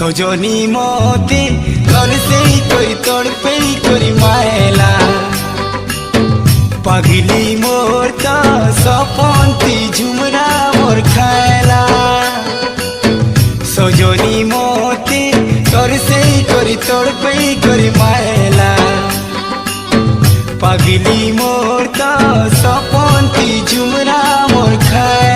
সজনী মতে তোর সেই করি তোর পেই করি মায়লা পাগলি মোর তো সপন্তি ঝুমরা মোর খায়লা সজনী মতে তোর সেই করি তোর পেই করি মায়লা পাগলি মোর তো সপন্তি ঝুমরা মোর খায়লা